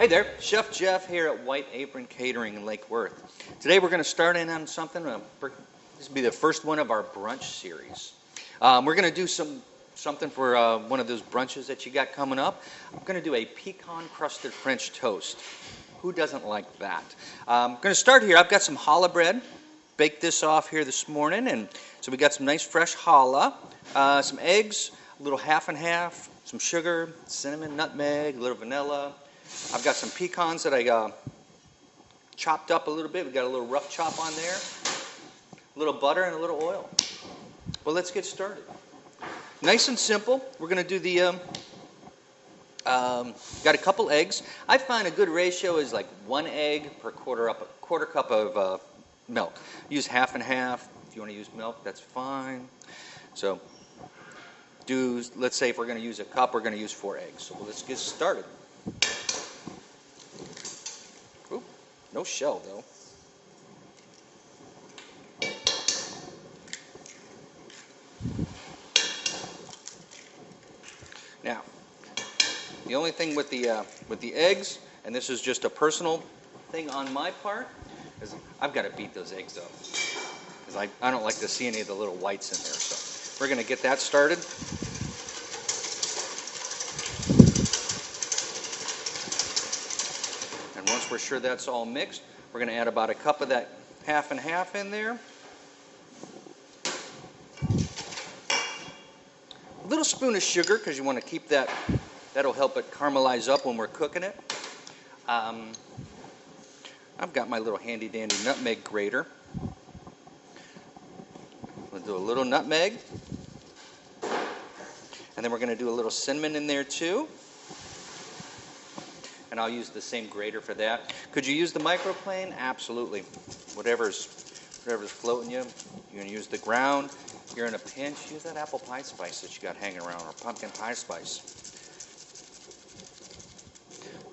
Hey there, Chef Jeff here at White Apron Catering in Lake Worth. Today we're going to start in on something. This will be the first one of our brunch series. We're going to do something for one of those brunches that you got coming up. I'm going to do a pecan crusted French toast. Who doesn't like that? I'm going to start here. I've got some challah bread. Baked this off here this morning, and so we got some nice fresh challah, some eggs, a little half and half, some sugar, cinnamon, nutmeg, a little vanilla. I've got some pecans that I chopped up a little bit. We got a little rough chop on there, a little butter and a little oil. Well, let's get started. Nice and simple. We're going to do the got a couple eggs. I find a good ratio is like 1 egg per quarter cup of milk. Use half and half. If you want to use milk, that's fine. So let's say if we're going to use a cup, we're going to use 4 eggs. So let's get started. Ooh, no shell though. Now, the only thing with the eggs, and this is just a personal thing on my part, is I've got to beat those eggs up because I don't like to see any of the little whites in there. So we're going to get that started. And once we're sure that's all mixed, we're going to add about a cup of that half and half in there. A little spoon of sugar because you want to keep that. That'll help it caramelize up when we're cooking it. I've got my little handy dandy nutmeg grater. We'll do a little nutmeg. And then we're going to do a little cinnamon in there too. And I'll use the same grater for that. Could you use the microplane? Absolutely. Whatever's floating you. You can use the ground. If you're in a pinch, use that apple pie spice that you got hanging around, or pumpkin pie spice.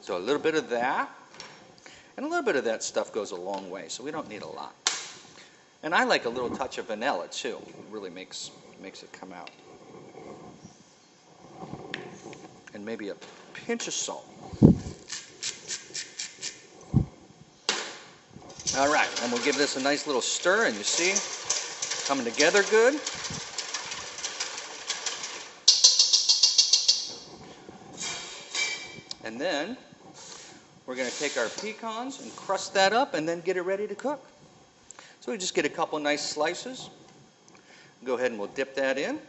So a little bit of that, and a little bit of that stuff goes a long way, so we don't need a lot. And I like a little touch of vanilla too. It really makes it come out. And maybe a pinch of salt. All right, and we'll give this a nice little stir, and you see, coming together good. And then we're going to take our pecans and crust that up and then get it ready to cook. So we just get a couple nice slices. Go ahead and we'll dip that in.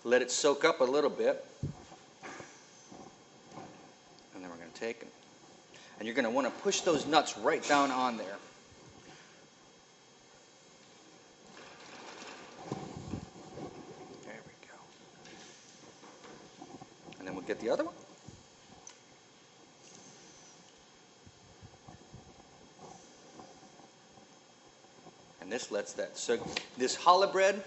Let it soak up a little bit. And then we're going to take it. And you're going to want to push those nuts right down on there. There we go. And then we'll get the other one. And this lets that soak. This challah bread,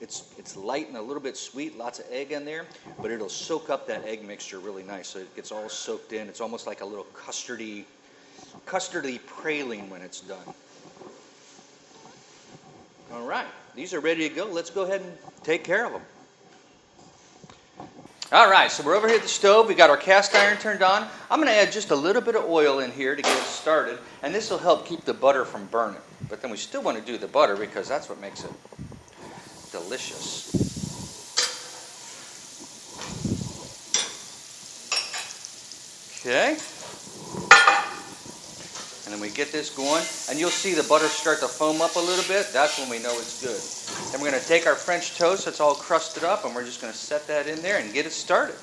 it's light and a little bit sweet, lots of egg in there, but it'll soak up that egg mixture really nice, so it gets all soaked in. It's almost like a little custardy praline when it's done. All right, these are ready to go. Let's go ahead and take care of them. All right, so we're over here at the stove. We got our cast iron turned on. I'm going to add just a little bit of oil in here to get it started, and this will help keep the butter from burning. But then we still want to do the butter because that's what makes it delicious. Okay. And then we get this going, and you'll see the butter start to foam up a little bit. That's when we know it's good. Then we're going to take our French toast that's all crusted up, and we're just going to set that in there and get it started.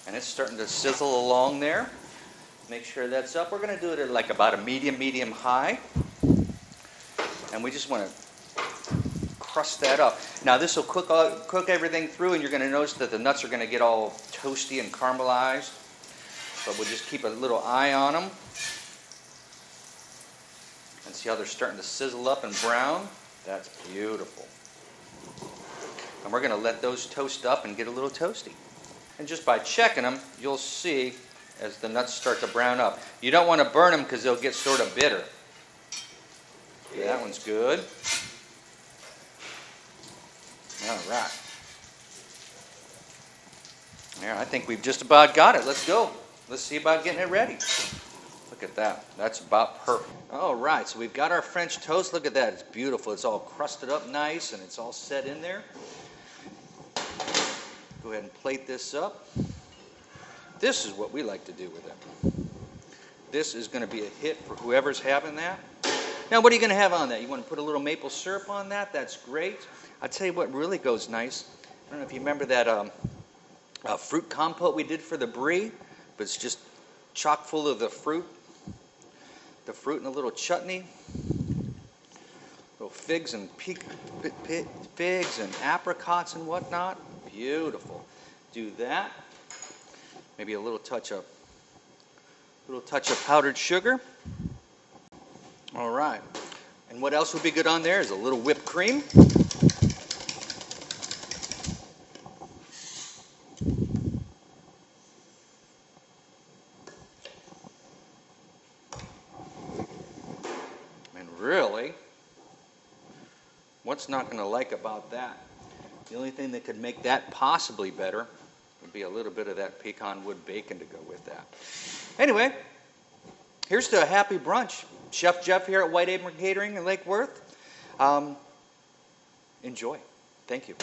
And it's starting to sizzle along there. Make sure that's up. We're going to do it at like about a medium high. And we just want to crust that up. Now this will cook everything through, and you're going to notice that the nuts are going to get all toasty and caramelized. But we'll just keep a little eye on them. And see how they're starting to sizzle up and brown? That's beautiful. And we're going to let those toast up and get a little toasty. And just by checking them, you'll see as the nuts start to brown up. You don't want to burn them because they'll get sort of bitter. Okay, that one's good. All right. Yeah, I think we've just about got it. Let's go. Let's see about getting it ready. Look at that. That's about perfect. All right, so we've got our French toast. Look at that. It's beautiful. It's all crusted up nice, and it's all set in there. Go ahead and plate this up. This is what we like to do with it. This is going to be a hit for whoever's having that. Now, what are you going to have on that? You want to put a little maple syrup on that? That's great. I'll tell you what really goes nice. I don't know if you remember that fruit compote we did for the brie, but it's just chock full of the fruit and a little chutney, little figs and figs and apricots and whatnot. Beautiful. Do that. Maybe a little touch of powdered sugar. All right. And what else would be good on there is a little whipped cream. And really, what's not going to like about that? The only thing that could make that possibly better would be a little bit of that pecan wood bacon to go with that. Anyway, here's to a happy brunch. Chef Jeff here at White Apron Catering in Lake Worth. Enjoy. Thank you.